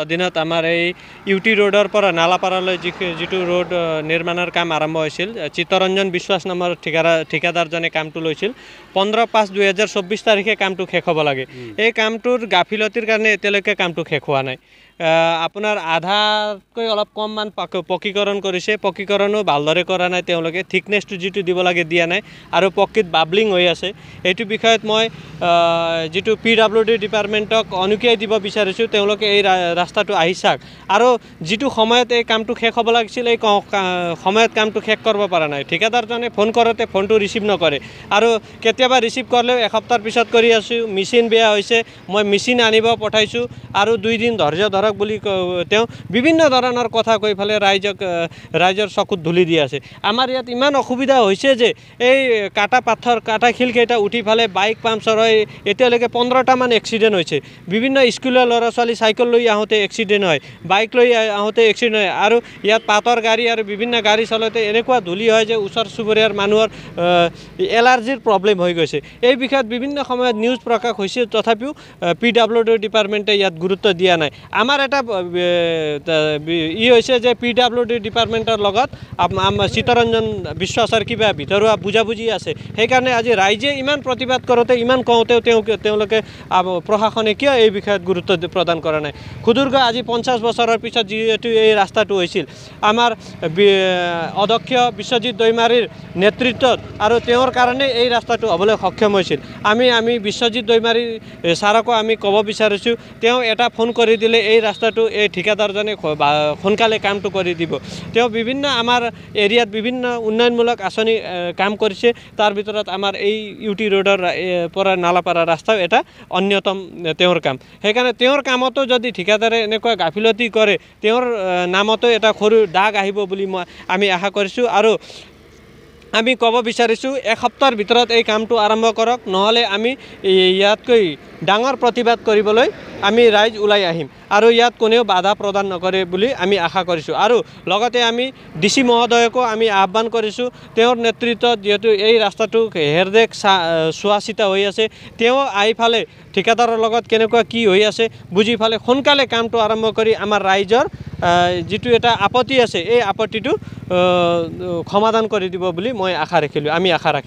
অধীনত আমাৰ এই ইউটি ৰোডৰ পৰা নালাপাৰালৈ যিটো ৰোড নিৰ্মাণৰ কাম আৰম্ভ হৈছিল চিত্তৰঞ্জন বিশ্বাস নামৰ ঠিকাদাৰজনে কামটো লৈছিল 15/5/2024 তাৰিখে কামটো শেষ হ'ব লাগে। এই কামটোৰ গাফিলতিৰ কাৰণে এতিয়ালৈকে কামটো শেষ হোৱা নাই। আপোনাৰ আধাতকৈ অলপ কম মান পকীকৰণ কৰিছে, পকীকৰণো ভালদৰে কৰা নাই, তেওঁলোকে থিকনেছটো যিটো দিব লাগে দিয়া নাই আৰু পকীত বাবলিং হৈ আছে। এইটো বিষয়ত মই যিটো PWD ডিপাৰ্টমেণ্টক অনুকিয়াই দিব বিচাৰিছোঁ, তেওঁলোকে এই ৰাস্তাটো আহি চাওক আৰু যিটো সময়ত এই কামটো শেষ হ'ব লাগিছিল এই সময়ত কামটো শেষ কৰিব পৰা নাই। ঠিকাদাৰজনে ফোন কৰোঁতে ফোনটো ৰিচিভ নকৰে আৰু কেতিয়াবা ৰিচিভ কৰিলেও এসপ্তাহৰ পিছত কৰি আছোঁ, মেচিন বেয়া হৈছে, মই মেচিন আনিব পঠাইছোঁ আৰু 2 দিন ধৈৰ্য ধৰক বুলি তেওঁ বিভিন্ন ধৰণৰ কথা কৈ পেলাই ৰাইজৰ চকুত ধূলি দি আছে। আমাৰ ইয়াত ইমান অসুবিধা হৈছে যে এই কাটা শিলকেইটা উঠি পেলাই বাইক পামচাৰ হয়। এতিয়ালৈকে 15টামান এক্সিডেণ্ট হৈছে। বিভিন্ন স্কুলৰ ল'ৰা ছোৱালী চাইকেল লৈ আহোঁতে এক্সিডেণ্ট হয়, বাইক লৈ আহোঁতে এক্সিডেণ্ট হয় আৰু ইয়াত পাতৰ গাড়ী আৰু বিভিন্ন গাড়ী চলাওঁতে এনেকুৱা ধূলি হয় যে ওচৰ চুবুৰীয়াৰ মানুহৰ এলাৰ্জিৰ প্ৰব্লেম হৈ গৈছে। এই বিষয়ত বিভিন্ন সময়ত নিউজ প্ৰকাশ হৈছে, তথাপিও PWD ডিপাৰ্টমেণ্টে ইয়াত গুৰুত্ব দিয়া নাই। আমাৰ এটা হৈছে যে PWD ডিপাৰ্টমেণ্টৰ লগত চিত্তৰঞ্জন বিশ্বাসৰ কিবা ভিতৰুৱা বুজাবুজি আছে। সেইকাৰণে আজি ৰাইজে ইমান প্ৰতিবাদ কৰোঁতে ইমান কওঁতেও তেওঁলোকে প্ৰশাসনে কিয় এই বিষয়ত গুৰুত্ব প্ৰদান কৰা নাই। সুদীৰ্ঘ আজি 50 বছৰৰ পিছত যিহেতু এই ৰাস্তাটো হৈছিল, আমাৰ অধ্যক্ষ বিশ্বজিৎ দৈমাৰীৰ নেতৃত্বত আৰু তেওঁৰ কাৰণে এই ৰাস্তাটো হ'বলৈ সক্ষম হৈছিল। আমি বিশ্বজিৎ দৈমাৰী ছাৰকো আমি ক'ব বিচাৰিছোঁ, তেওঁ এটা ফোন কৰি দিলে এই ৰাস্তাটো এই ঠিকাদাৰজনে সোনকালে কামটো কৰি দিব। তেওঁ বিভিন্ন আমাৰ এৰিয়াত বিভিন্ন উন্নয়নমূলক আঁচনি কাম কৰিছে, তাৰ ভিতৰত আমাৰ এই ইউটি ৰোডৰ পৰা নালাপাৰা ৰাস্তাও এটা অন্যতম তেওঁৰ কাম। সেইকাৰণে তেওঁৰ কামতো যদি ঠিকাদাৰে এনেকুৱা গাফিলতি কৰে, তেওঁৰ নামতো এটা সৰু দাগ আহিব বুলি আমি আশা কৰিছোঁ আৰু আমি ক'ব বিচাৰিছোঁ এসপ্তাহৰ ভিতৰত এই কামটো আৰম্ভ কৰক, নহ'লে আমি ইয়াতকৈ ডাঙৰ প্ৰতিবাদ কৰিবলৈ আমি ৰাইজ ওলাই আহিম আৰু ইয়াত কোনেও বাধা প্ৰদান নকৰে বুলি আমি আশা কৰিছোঁ। আৰু লগতে আমি DC মহোদয়কো আমি আহ্বান কৰিছোঁ, তেওঁৰ নেতৃত্বত যিহেতু এই ৰাস্তাটো হেৰদেক চোৱা চিতা হৈ আছে, তেওঁ আহি ফালে ঠিকাদাৰৰ লগত কেনেকুৱা কি হৈ আছে বুজি ফালে সোনকালে কামটো আৰম্ভ কৰি আমাৰ ৰাইজৰ যিটো এটা আপত্তি আছে এই আপত্তিটো সমাধান কৰি দিব বুলি আমি আশা ৰাখিলোঁ।